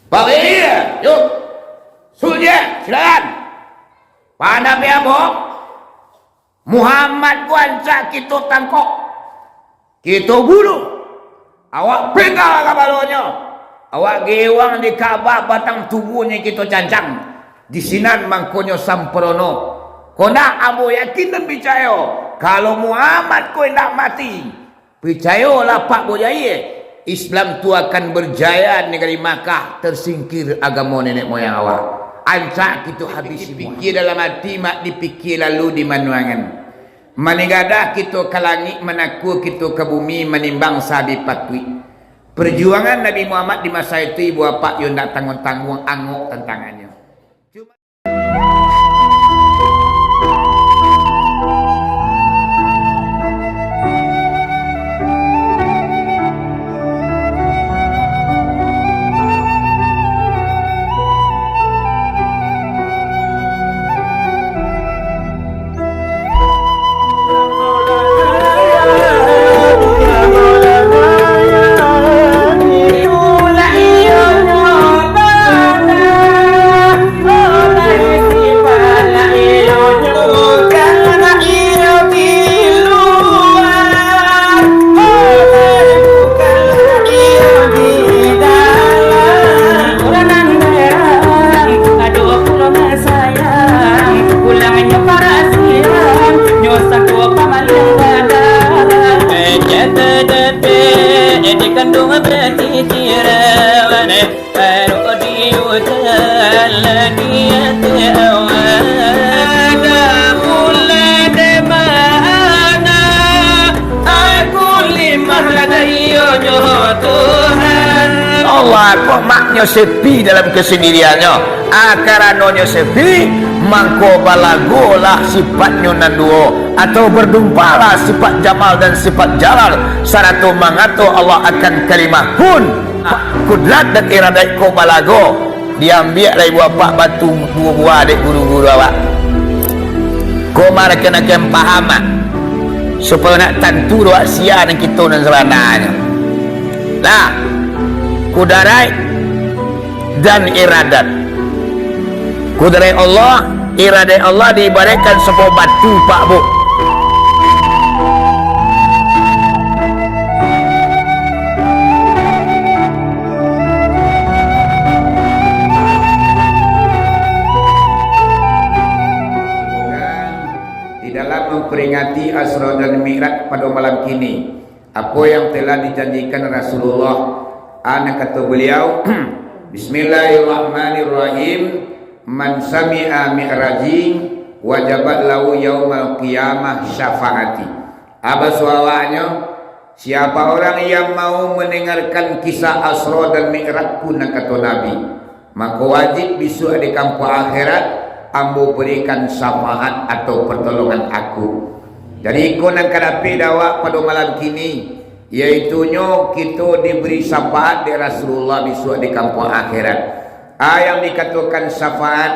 Pak iya, yuk. Sudah, silakan. Pak Nabi Abu Muhammad kuanca kita tangkok. Kita bulu. Awak pegang kabalonyo. Awak gewang di Ka'bah batang tubuhnya kita cancang. Di sinan mangkonyo samprono. Kona abu yakin dan percaya. Kalau Muhammad kau nak mati. Percayalah Pak Boyai. Islam tu akan berjaya negeri Makkah, tersingkir agama nenek moyang awak. Ancak kita habis fikir dalam hati, mak dipikir lalu di manuangan. Manigadah kita ke langit, menaku kita ke bumi, menimbang sabi patui. Perjuangan Nabi Muhammad di masa itu ibu bapak yang nak tanggung-tanggung anguk tantangannya. Allah kok maknya sepi dalam kesendiriannya. Akarannya sepi, mangko balagolah sifatnya nanduo, atau berdumpalah sifat jamal dan sifat jalal. Saratu mangato Allah akan kalimah kun. Kudrat dan iradat ko balago. Diambil dari bapak batu buah-buah adik guru-guru awak. Ko mereka nak paham supaya nak tentu doa sia dan kita dan selananya. Nah, kudarai dan iradat. Kudarai Allah, iradat Allah diibaratkan sebuah batu Pak Bu. Di dalam memperingati Asra dan Mi'raj pada malam kini, apa yang telah dijanjikan Rasulullah, anak kata beliau, Bismillahirrahmanirrahim, man sami'a mi'raji wajabat lahu yaumal qiyamah syafaati. Apa suaranya? Siapa orang yang mau mendengarkan kisah Asra dan Mi'rajku, nak kata Nabi, maka wajib besok di kampung akhirat ambo berikan syafaat atau pertolongan aku. Jadi ikut nak kadapi dawak pada malam kini, iaitunya kita diberi syafaat di Rasulullah besok di kampung akhirat. Yang dikatakan syafaat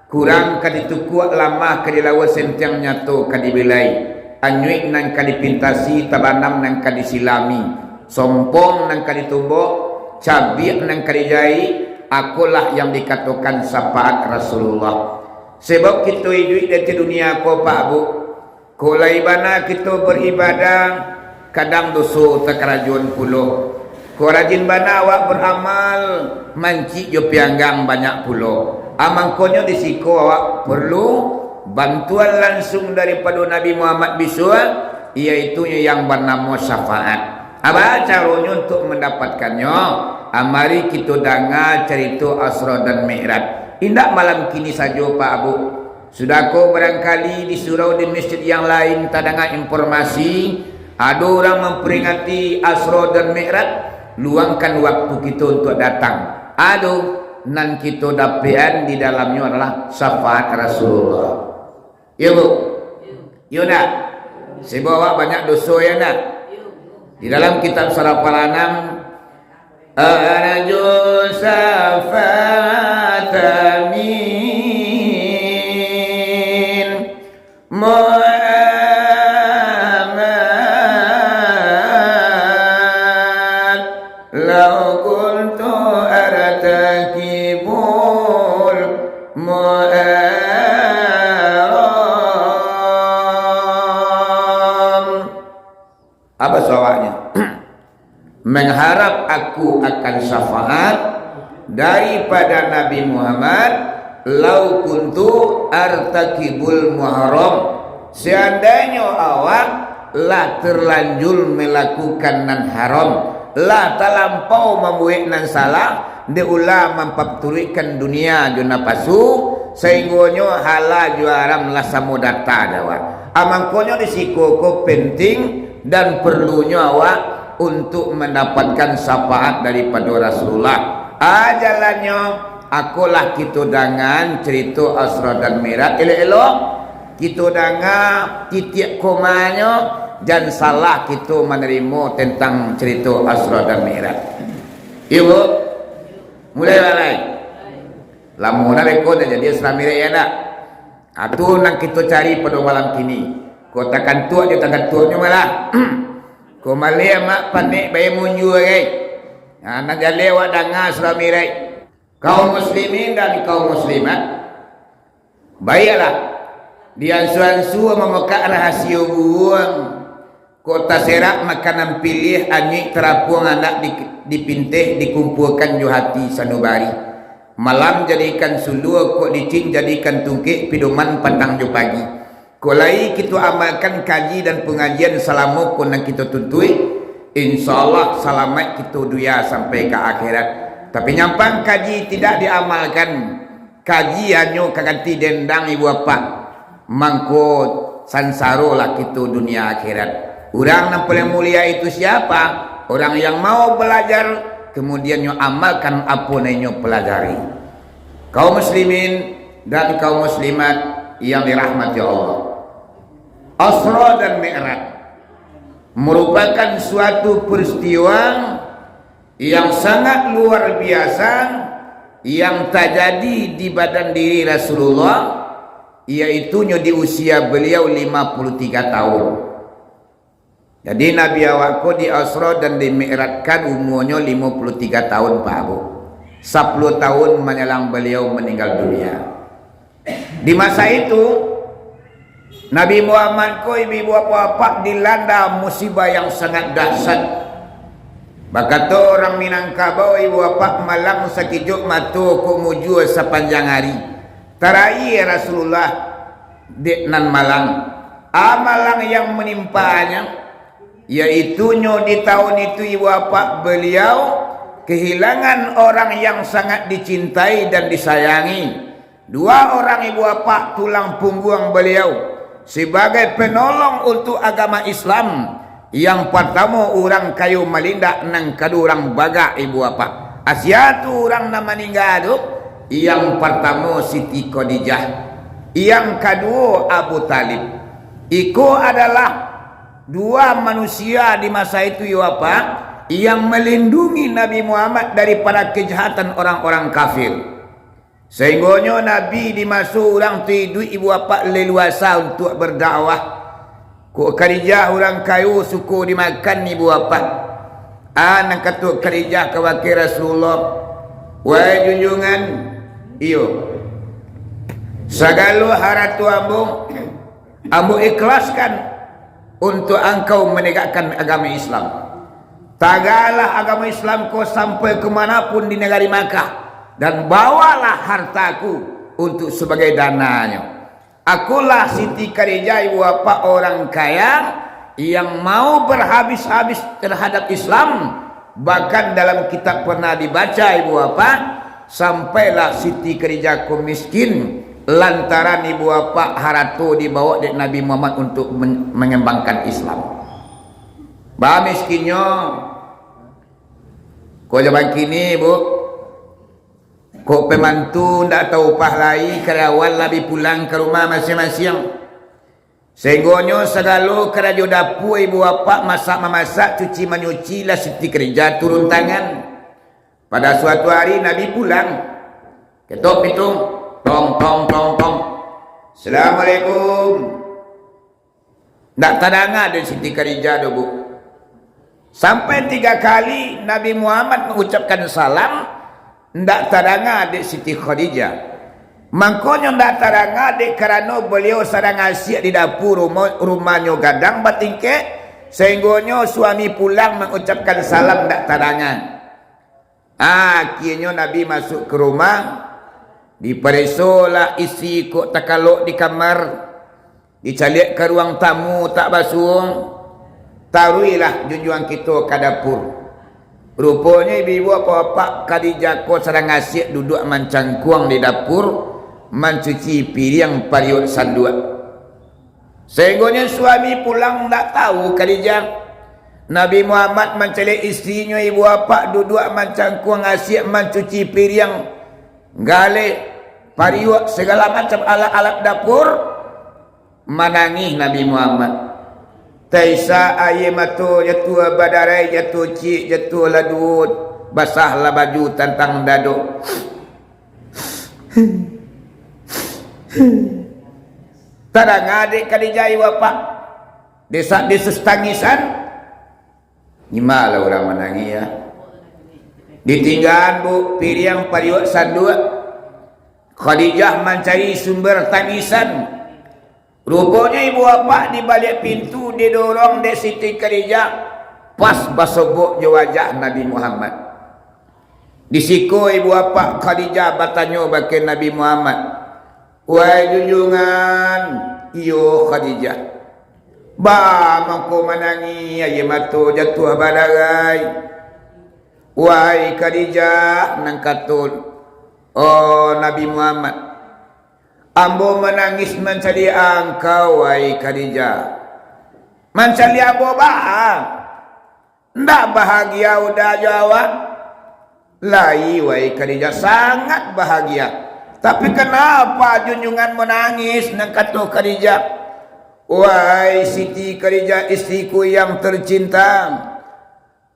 kurang kadituku lama kadilawa sentiang nyato kadibilai, anyuik nang kadipintasi, tabanam nang kadisilami, sompong nang kaditumbok, cabik nang kadijai. Akulah yang dikatakan syafaat Rasulullah. Sebab kita hidup di dunia ko Pak Bu, kulai bana kita beribadah kadang dosa terkerajuan pulau. Ko rajin bana awak beramal manci jo pianggang banyak pulau. Amangkonyo disiko awak perlu bantuan langsung daripada Nabi Muhammad bisua, iaitu yang bernama syafaat. Apa caranya untuk mendapatkannya? Mari kita dengar cerita Asra dan Mi'raj. Indak malam kini saja Pak Abu. Sudah kau barangkali di surau di masjid yang lain tak dengar informasi ada orang memperingati Asra dan Mi'raj. Luangkan waktu kita untuk datang. Nan kita dapat di dalamnya adalah syafaat Rasulullah. Ya Bu? Ya nak? Saya bawa banyak dosa ya nak? Di dalam kitab Saraf Al-Anam, arju syafaat min Muhammad law kuntu arata mengharap aku akan syafaat daripada Nabi Muhammad. Lau kuntu artakibul muharram, seandainya awak lah terlanjur melakukan nan haram, lah terlampau membuat nan salah, dia ulah mempapturikan dunia juna pasu, sehingga halal juaram lah samudata dawa. Amangkonya risiko ko penting dan perlunya awak untuk mendapatkan syafaat daripada Rasulullah. Jalannya akulah kita dengan cerita Isra dan Mi'raj elok-elok, kita dengar titik komanya, dan salah kita menerima tentang cerita Isra dan Mi'raj. Ibu, mulai balai. Lamun rekod jadi Isra Mi'raj ya tak? Atu nak kita cari pada malam kini. Kau takkan tua dia takkan tuanya malah. Kau malah mak panik bayi munju lagi. Nak jale awak dengar Isra Mi'raj. Kaum muslimin dan kaum muslimat, baiklah diansu-ansu memekak rahasia buang kota serak makanan pilih anyik terapung anak dipintih dikumpulkan jo hati sanubari. Malam jadikan sulu kok dicing jadikan tungkik pidoman pantang jo pagi. Kolai kita amalkan kaji dan pengajian selama pun kita tuntui, insyaallah selamat kita dunia sampai ke akhirat. Tapi nyampang kaji tidak diamalkan, kaji hanya kaganti dendang ibu bapa, mangko sansaro lah kita dunia akhirat. Orang yang paling mulia itu siapa? Orang yang mau belajar kemudian nyo amalkan apa yang nyo pelajari. Kaum muslimin dan kaum muslimat yang dirahmati Allah, Isra dan Mi'raj merupakan suatu peristiwa yang sangat luar biasa yang terjadi di badan diri Rasulullah, yaitu di usia beliau 53 tahun. Jadi Nabi awakku di Isra dan di Mi'rajkan umurnya 53 tahun Pak Abu. 10 tahun menjelang beliau meninggal dunia. Di masa itu Nabi Muhammad ko ibu bapa dilanda musibah yang sangat dahsyat. Bakata orang Minangkabau ibu bapa malam sakijok matu ko muju sepanjang hari. Tarai Rasulullah di nan malang. Amalang yang menimpanya yaitu di tahun itu ibu bapa beliau kehilangan orang yang sangat dicintai dan disayangi. Dua orang ibu bapa tulang punggung beliau sebagai penolong untuk agama Islam. Yang pertama orang kayu malindak, nang kedua orang baga ibu bapa. Asia tu orang nama meninggal. Yang pertama Siti Khadijah, yang kedua Abu Talib. Iko adalah dua manusia di masa itu ibu bapa yang melindungi Nabi Muhammad daripada kejahatan orang-orang kafir. Sehingga Nabi dimasuk orang tu ibu bapa leluasa untuk berdakwah. Ku Khadijah orang kayu suku dimakan ibu bapa. Anak kata Khadijah ke wakil Rasulullah, wahai junjungan, iyo segala haratu ambo ikhlaskan untuk engkau menegakkan agama Islam. Tagalah agama Islam kau sampai kemanapun di negara Makkah, dan bawalah hartaku untuk sebagai dananya. Akulah Siti Khadijah ibu bapa orang kaya yang mau berhabis-habis terhadap Islam. Bahkan dalam kitab pernah dibaca ibu bapa, sampailah Siti Khadijah ku miskin lantaran ibu bapa haratu dibawa dari Nabi Muhammad untuk mengembangkan Islam. Bah miskinnya kau zaman kini bu, kau pemantu ndak tahu upah lagi, karyawan lebih pulang ke rumah masing-masing. Sehingga segala kerja dapur ibu bapa masak-memasak, cuci menyuci lah Siti Khadijah turun tangan. Pada suatu hari Nabi pulang, ketok pitung, tong tong tong tong. Assalamualaikum. Ndak terdengar dari Siti Khadijah do bu. Sampai 3 kali Nabi Muhammad mengucapkan salam, ndak terdengar dari Siti Khadijah. Makanya ndak terdengar dek kerana beliau sedang asyik di dapur rumahnya gadang batingke, Sehinggonya suami pulang mengucapkan salam tak tadangan. Akhirnya Nabi masuk ke rumah, diperesolah isi kok takalok di kamar, dicalik ke ruang tamu tak basuh. Taruhilah junjungan kita ke dapur. Rupanya ibu apa-apa Khadijah ko sarang asyik duduk mancangkuang di dapur, mencuci piring pariut sandua. Sehinggonya suami pulang tak tahu Khadijah. Nabi Muhammad mencari istrinya ibu bapa duduk mancangkuang asyik mencuci piring, gale pariut segala macam alat-alat dapur. Menangis Nabi Muhammad. Taisa ayematu jatuh badarai jatuh cik jatuh ladut, basahlah baju tantang dado. Tadang adik Khadijah ibu bapa desak-desus tangisan. Gimana orang menangis ya? Ditinggalan bu piring pariut sandua. Khadijah mencari sumber tangisan. Rupanya ibu bapa di balik pintu didorong dek Siti Khadijah, pas basobok je wajah Nabi Muhammad. Disiko ibu bapa Khadijah bertanya bagi Nabi Muhammad, "Wahai junjungan, iyo Khadijah, ba mangko menangi aye matu jatuh badarai." Wahai Khadijah nang katun, "Oh Nabi Muhammad, ambo menangis mencari engkau wahai Khadijah." Mencari ambo bah? Ndak bahagia udah jawab. Lai wahai Khadijah sangat bahagia. Tapi kenapa junjungan menangis nang kata Khadijah? Wahai Siti Khadijah istriku yang tercinta,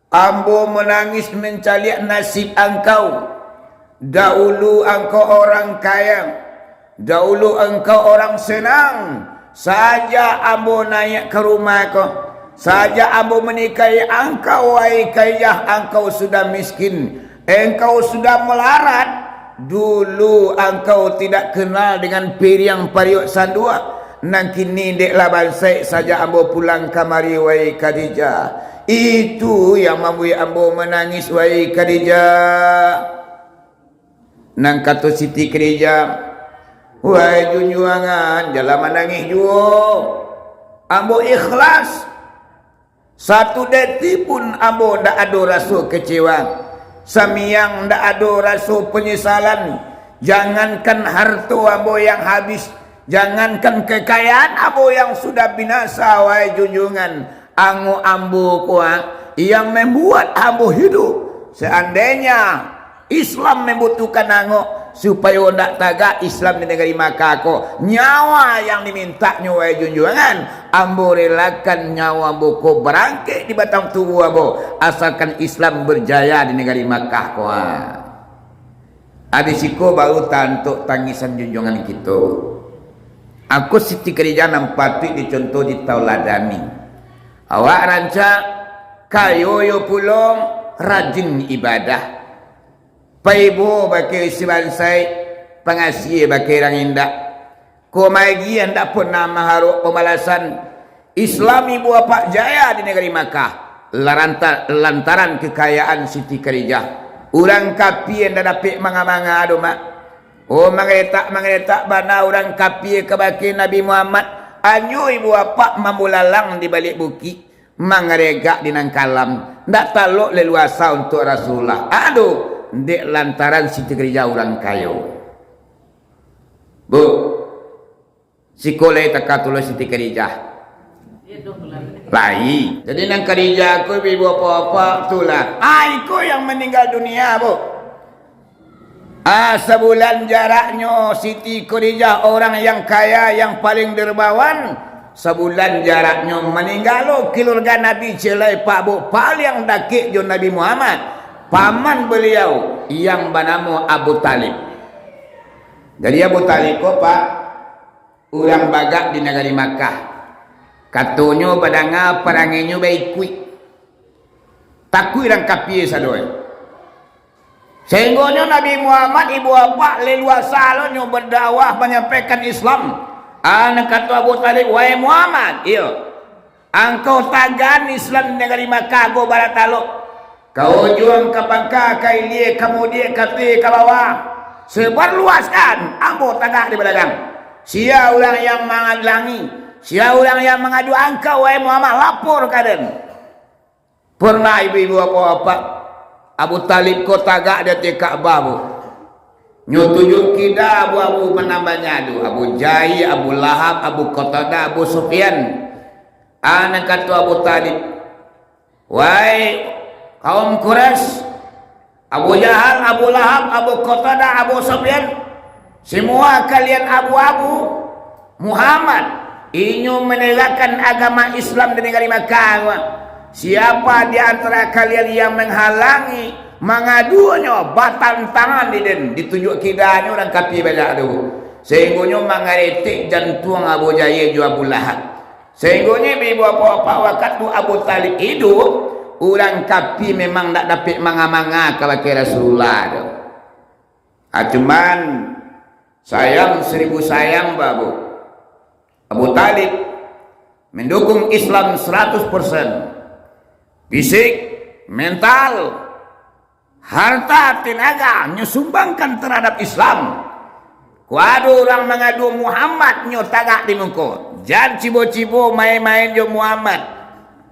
ambo menangis mencari nasib engkau. Dahulu engkau orang kaya, dahulu engkau orang senang. Saja ambo naik ke rumahku, saja ambo menikahi engkau wahai Khadijah, engkau sudah miskin, engkau sudah melarat. Dulu engkau tidak kenal dengan piring pariut sandua. Nang kini dek laban saya saja ambo pulang kamari wahai Khadijah. Itu yang membuat ambo menangis wahai Khadijah. Nang kata Siti Khadijah, wahai junjungan, jangan menangis juga. Ambo ikhlas. Satu detik pun ambo ndak ada rasa kecewa. Samiang ndak ada rasa penyesalan. Jangankan harta ambo yang habis, jangankan kekayaan ambo yang sudah binasa wahai junjungan. Ango ambo kuat yang membuat ambo hidup. Seandainya Islam membutuhkan ango supaya ndak tagak Islam di negeri Makkah ko, nyawa yang diminta nyawa junjungan, ambo relakan nyawa ambo ko berangkai di batang tubuh ambo asalkan Islam berjaya di negeri Makkah ko. Adisiko baru tantuk tangisan junjungan kita. Aku Siti Khadijah nampati dicontoh di tauladani. Awak rancak kayo yo pulong rajin ibadah. Paibo bagi sibansai pengasih bagi orang indah. Ko magi anda pun nama haruk pemalasan Islam ibu bapa jaya di negeri Makkah lantaran kekayaan Siti Khadijah. Orang kapi yang dapat manga-manga ado mak. Oh mangretak bana orang kapi ke baki Nabi Muhammad. Anyo ibu bapa mamulalang di balik bukit mangregak di nang kalam. Ndak taluk leluasa untuk Rasulullah. Aduh. Dek lantaran Siti Khadijah orang kayo. Bu, sikolai takatulah Siti Khadijah. Lai. Jadi nang Khadijah aku ibu apa-apa itulah. Aku yang meninggal dunia bu. Sebulan jaraknya Siti Khadijah orang yang kaya yang paling dermawan. Sebulan jaraknya meninggal keluarga Nabi celai pak bu paling dakik jo Nabi Muhammad. Paman beliau yang bernama Abu Talib. Jadi Abu Talib kok pak orang bagak di negeri Makkah. Katanya padanga peranginya baik kui. Takui orang kapi sadoi. Sehingga Nabi Muhammad ibu bapa leluasa lo berdakwah menyampaikan Islam. Anak kata Abu Talib, wahai Muhammad, iya. Angkau tagan Islam negeri Makkah go barat taluk. Kau juang ke pangka kai lie kemudian kati ke bawah. Sebar luaskan ambo tagak di belakang. Sia ulang yang mengadlangi, sia ulang yang mengadu angkau wahai Muhammad lapor kaden. Pernah ibu-ibu apa-apa Abu Talib ko tagak di Ka'bah bu. Nyutujuk kita abu-abu menambahnya adu Abu Jahil, Abu Lahab, Abu Qatadah, Abu Sufyan. Anak kata Abu Talib, wahai kaum Quraisy, Abu Jahal, Abu Lahab, Abu Qatadah, Abu Sufyan, semua kalian abu-abu Muhammad ingin menegakkan agama Islam di negeri Makkah. Siapa di antara kalian yang menghalangi mengadunya batal tangan ditunjuk kidanya orang kapi banyak tu. Sehingga mengaretik jantung Abu Jahil juga Abu Lahab. Sehingga ibu apa-apa waktu Abu Talib hidup, orang kapi memang tak dapat manga-manga kalau ke Rasulullah tu. Cuman sayang seribu sayang babu. Abu Talib mendukung Islam 100%. Fisik, mental, harta, tenaga nyumbangkan terhadap Islam. Kuadu orang mengadu Muhammad nyo tagak di muka. Jangan cibo-cibo main-main jo Muhammad.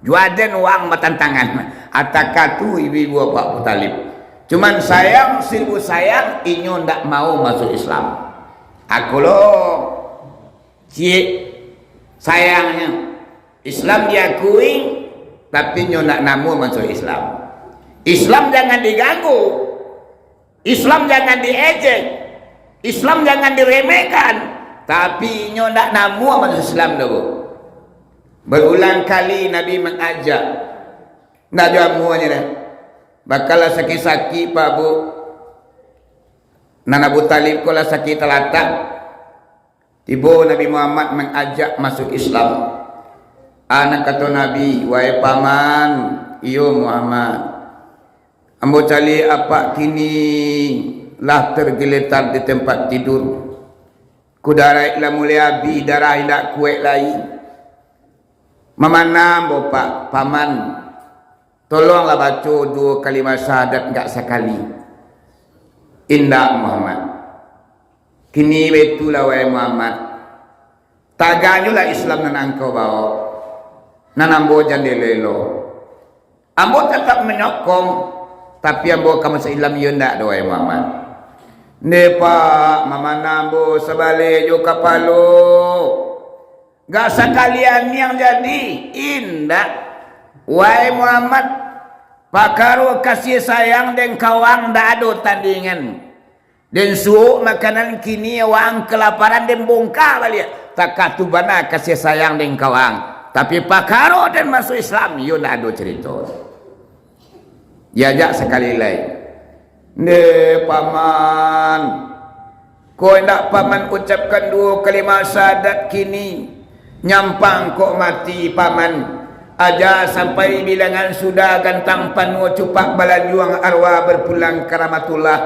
Juaden uang batantangan. Atakatu ibu-ibu apa Abu Talib. Cuman sayang seribu sayang inyo ndak mau masuk Islam. Aku lo cik sayangnya Islam diakui tapi nyo nak namu masuk Islam. Islam jangan diganggu. Islam jangan diejek. Islam jangan diremehkan. Tapi nyo nak namu masuk Islam dulu. Berulang kali Nabi mengajak. Nak jamu aja dah. Bakal sakit-sakit Pak Bu. Nan Abu Talib kalau sakit terlatak. Tiba Nabi Muhammad mengajak masuk Islam. Anak kata Nabi, wahai paman, iyo Muhammad. Ambo cali apa kini lah tergeletar di tempat tidur. Kudara ikla mulia bi darah ilak kuek lain. Mamana ambo pak paman. Tolonglah baca 2 kalimat syahadat enggak sekali. Indah Muhammad. Kini betulah wahai Muhammad. Taganyulah Islam nan engkau bawa. Nan ambo jandelelo. Ambo tetap menyokong, tapi ambo kamu seilam yunda doai Muhammad. Ne pak mama nambo sebalik jo kapalo. Gak sekalian yang jadi indah. Wahai Muhammad, pakaru kasih sayang dan kawang dak ada tandingan. Dan suuk makanan kini wang kelaparan dan bongkar balik. Tak katubana kasih sayang dan kawang. Tapi pakaru dan masuk Islam, yo dak ada cerita. Diajak sekali lagi. Ne paman, kau nak paman ucapkan 2 kalimat syahadat kini. Nyampang kok mati paman. Aja sampai bilangan sudah gantang panu cupak balanjuang arwah berpulang karamatullah.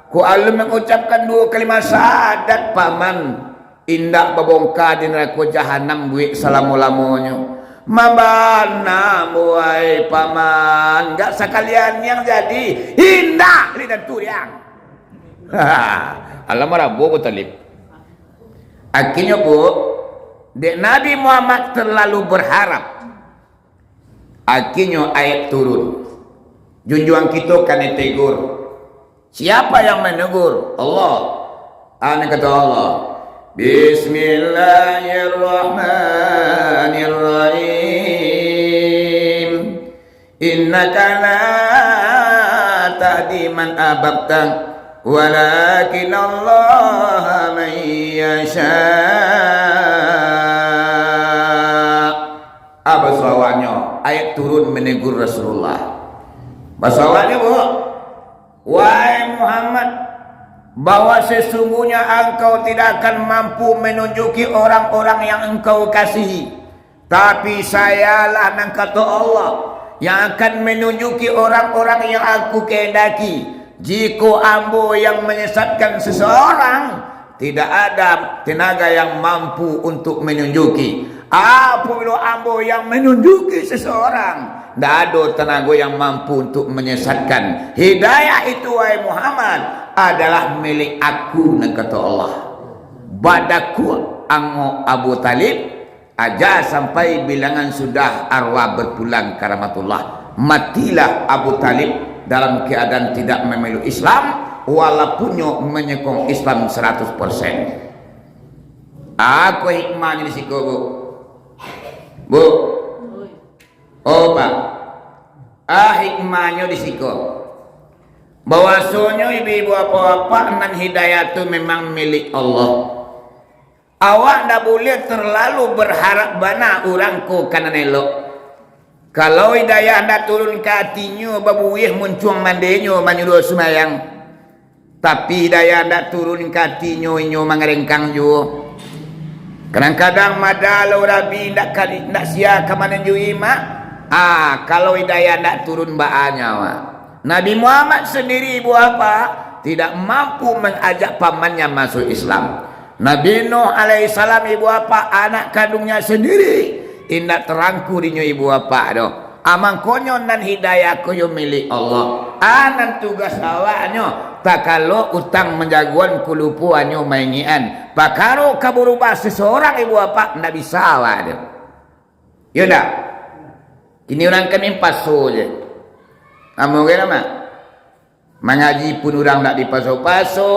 Ku alam mengucapkan 2 kalimat syahadat paman. Indak babongka di neraka jahanam buik salamu-lamunyo. Mabana muai paman. Gak sekalian yang jadi indah lidah turiang. Alam Abu Talib. Akhirnya bu, dek Nabi Muhammad terlalu berharap. Akhirnya ayat turun. Junjungan kita kan tegur. Siapa yang menegur? Allah. Ana kata Allah. Bismillahirrahmanirrahim. Innaka la tahdi man ahbabta walakin Allah man yasha. Apa sawannya? Ayat turun menegur Rasulullah. Basawannya bu, wahai Muhammad, bahwa sesungguhnya engkau tidak akan mampu menunjuki orang-orang yang engkau kasihi. Tapi sayalah nang kata Allah yang akan menunjuki orang-orang yang aku kehendaki. Jika ambo yang menyesatkan seseorang, tidak ada tenaga yang mampu untuk menunjuki. Apabila ambo yang menunjuki seseorang, tidak ada tenaga yang mampu untuk menyesatkan. Hidayah itu wahai Muhammad adalah milik aku, kata Allah. Badaku ango Abu Talib aja sampai bilangan sudah arwah berpulang karamatullah. Matilah Abu Talib dalam keadaan tidak memeluk Islam, walaupun menyokong Islam 100%. Aku hikmahnya di situ, Bu. Oh, Pak. Hikmahnya di situ. Bahwasanya ibu-ibu apa-apa nan hidayah itu memang milik Allah. Awak tidak boleh terlalu berharap bana orangku kanan elok. Kalau hidayah anda turun ke hatinya, babuih muncuang mandenya menyuruh semayang. Tapi hidayah anda turun ke hatinya, inyo mengerengkang juga. Kadang-kadang madalau Rabi tidak sia ke mana juga. Kalau hidayah anda turun baanya. Nabi Muhammad sendiri ibu apa? Tidak mampu mengajak pamannya masuk Islam. Nabi Nuh alaihissalam ibu apa? Anak kandungnya sendiri indak terangku dinyo ibu apa do. Amang konyo nan hidayah koyo milik Allah. Anan tugas awaknyo tak kalau utang menjaguan kulupuanyo maingian. Pakaro kaburubah seseorang ibu apa ndak bisa awak do. Ya ndak? Ini orang kami paso je. Amo kena mak? Mengaji pun orang ndak dipaso-paso.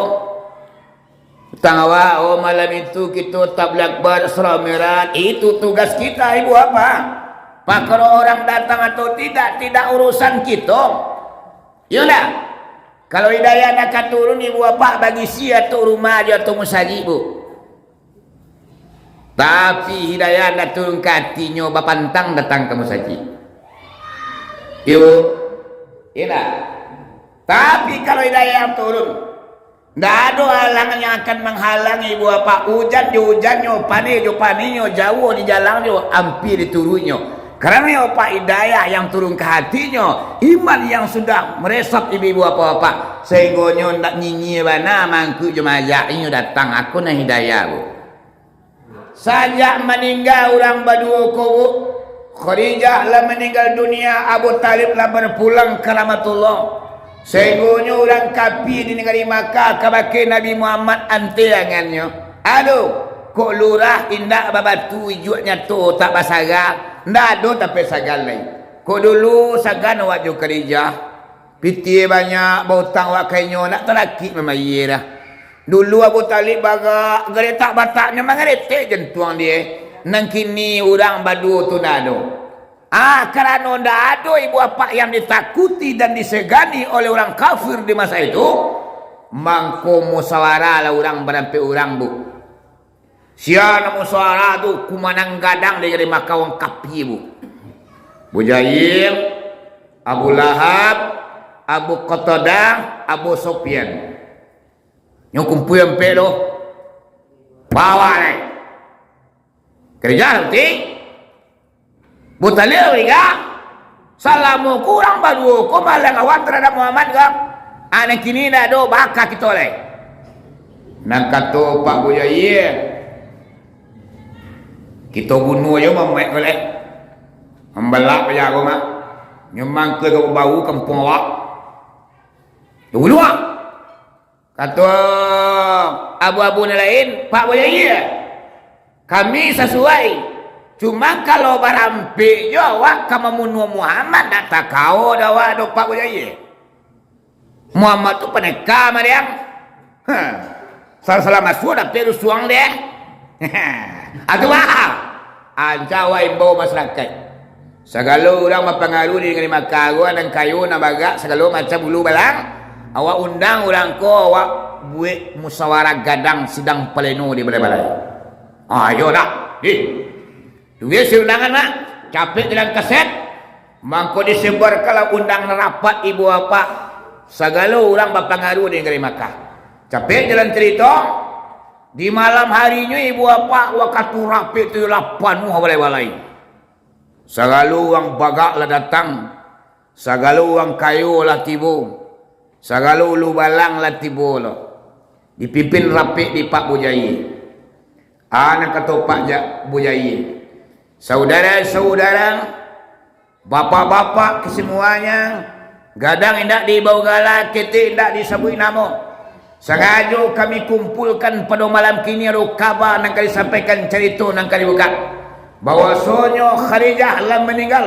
Utang awak, malam itu kita tabligh akbar Serameran. Itu tugas kita ibu apa? Pak kalau orang datang atau tidak urusan kita. Yalah. Kalau hidayah nak turun ibu apa bagi sia tu rumah aja tu musajid bu. Tapi hidayah nak turun ke hatinya bapantang datang ke musajid. Ibu. Yalah. Tapi kalau hidayah turun, tidak ada halangan yang akan menghalangi ibu apa. Hujan hujannya, paninyo jauh di jalannya, hampir diturunnya. Karena apa hidayah yang turun ke hatinya, iman yang sudah meresap ibu apa. Sehingga tidak nyinyi bana mangku jemaah ini datang aku na hidayah bu. Sajak meninggal orang berdua kubu, Khadijah lah meninggal dunia, Abu Talib lah berpulang ke rahmatullah. Sehingga orang kafir di negeri Makkah kabake Nabi Muhammad antiangannya. Aduh, kok lurah indak babatu ijunya tu tak basaga. Ndak ada tapi sagal lain. Kok dulu sagan wajah Khadijah. Piti banyak bautang wak kainyo nak teraki memayi dah. Dulu Abu Talib baga geretak bataknya mengeretek jentuang dia. Nang kini orang badu tu nado. Karena tidak ada ibu apa yang ditakuti dan disegani oleh orang kafir di masa itu. Mangko musyawarah lah orang berampai orang bu. Siapa musyawarah tu kumanang gadang dari Makkah wong kapi bu. Bujair, Abu Lahab, Abu Qatadah, Abu Sufyan. Yang kumpul yang pelo. Bawa ni. Kerja nanti. Butalil mereka salamu kurang baru ko malang awan terhadap Muhammad kang anak kini dah do baka kita oleh nang kato Pak Bujaye kita bunuh aja mamek oleh membalak aja aku mak nyemang ke bau kampung awak dulu kata abu-abu lain Pak Bujaye kami sesuai. Cuma kalau barampi jawab kamu munuh Muhammad tak kau dawa do Pak Bujaye. Muhammad tu peneka mariang. Salah masuk dah perlu suang dia. Atu mahal. Ancawa imbau masyarakat. Segala orang mempengaruhi dengan Makkah dan kayu na baga segala macam bulu balang. Awak undang orang ko awak buat musyawarah gadang sidang pleno di balai-balai. Ayo dah. Duit undangan nak capek dalam kaset mangko disebar kalau undang rapat ibu apa segala orang berpengaruh di negeri Makkah capek jalan cerita di malam harinya ibu apa waktu rapi itu lapan balai-balai segala orang bagak lah datang segala orang kayu lah tibu segala ulu balang lah tibu lah dipimpin rapi di Pak Bujaye anak kata Pak Bujaye Saudara-saudara, bapak-bapak kesemuanya, gadang indak dibau galak, kita indak disebut nama. Sengaja kami kumpulkan pada malam kini kabar nang kali sampaikan cerita nang kali buka. Bahwasanya Khadijah lah meninggal,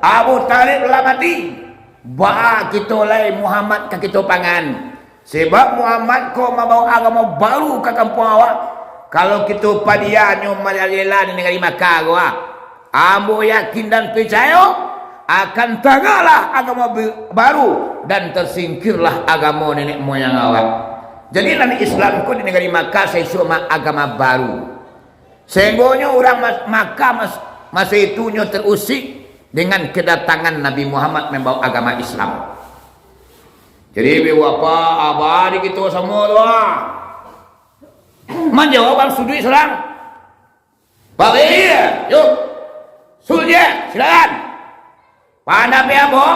Abu Talib lah mati. Ba kita lai Muhammad ka kita pangan. Sebab Muhammad ko membawa agama baru ke kampung awak. Kalau kita padianyo malalela di negeri Makkah gua. Ambo yakin dan percaya akan tagalah agama baru dan tersingkirlah agama nenek moyang awak. Jadi dalam Islam ko di negeri Makkah saya cuma agama baru. Sehingga orang Makkah masa itunya terusik dengan kedatangan Nabi Muhammad membawa agama Islam. Jadi apa abadi kita semua tu menjawab sudut serang. Pak iya, yuk. Sudah, silakan. Pada apa?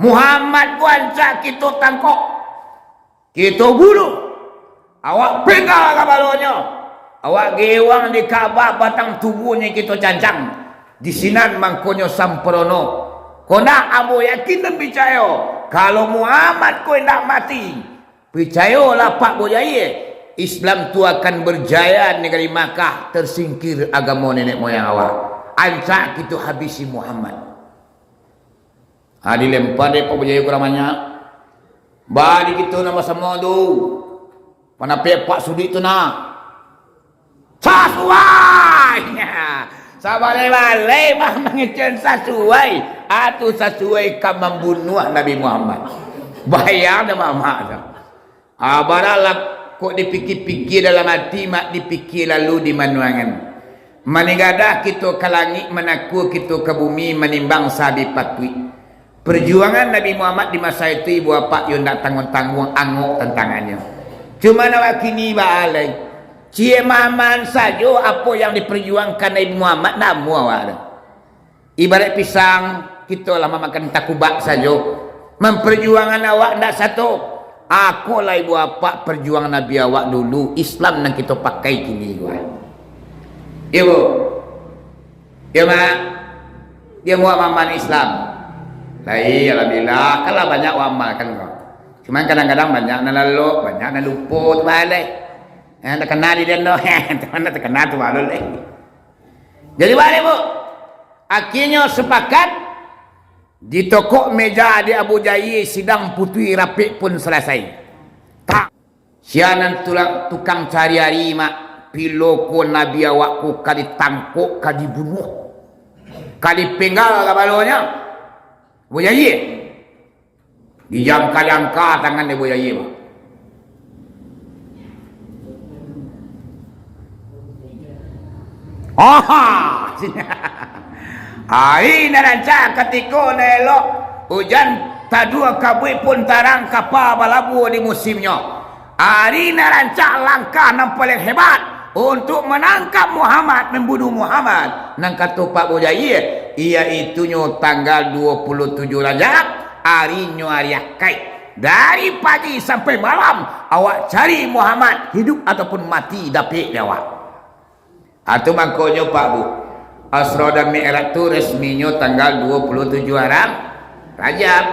Muhammad kuanca kita tangkok. Kita bunuh. Awak pegang kabalonyo. Awak gewang di Ka'bah batang tubuhnya kita cancang. Di sinan mangkonyo samprono. Kona amo yakin dan percaya kalau Muhammad ko hendak mati. Percayalah Pak Boyai, Islam tu akan berjaya negeri Makkah, tersingkir agama nenek moyang awak. Ancak kita habisi Muhammad. Dilempar deh Pak Boyai kuramanya. Balik kita nama semua tu. Mana Pak Sudi tu nak. Sasuai. Sabalai-balai mah mengecen sasuai. Atu sasuai kam membunuh Nabi Muhammad. Bayang dah mama dah. Baralah kok dipikir-pikir dalam hati mak dipikir lalu di manuangan. Manigadah kita ke langit menaku kita ke bumi menimbang sabi patui. Perjuangan Nabi Muhammad di masa itu ibu bapa yang tak tanggung-tanggung angok tantangannya. Cuma nak kini balai. Cie maman saja apa yang diperjuangkan Nabi Muhammad namu awak. Ibarat pisang kita lama makan takubak saja. Memperjuangkan awak ndak satu. Aku lah ibu bapa perjuangan Nabi awak dulu. Islam yang kita pakai kini juga. Ibu. Ya mak. Dia mau maman Islam. Lai alhamdulillah kalau banyak amal kan kau. Cuman kadang-kadang banyak nak lalu, banyak nak lupa tu balai. Tak kenal dia dah. Mana tak kenal tu malu leh. Jadi balik bu. Akhirnya sepakat di toko meja di Abu Jahil sidang putui rapik pun selesai. Tak. Sianan tukang cari hari mak piloko Nabi awakku kali tangkuk kali bunuh. Kali penggal kabalonya. Abu Jahil. Dijangka-jangka tangan Abu Jahil mak. Ini rancak ketika elok hujan tadua kabui pun tarang kapal balabu di musimnya. Ini rancak langkah yang paling hebat untuk menangkap Muhammad, membunuh Muhammad. Nang kata Pak Boyai, iaitunya tanggal 27 Rajab, harinya hari Akad. Dari pagi sampai malam awak cari Muhammad hidup ataupun mati dapik awak. Atau makanya Pak Bu, Asra dan Mi'raj itu resminya tanggal 27 Rajab.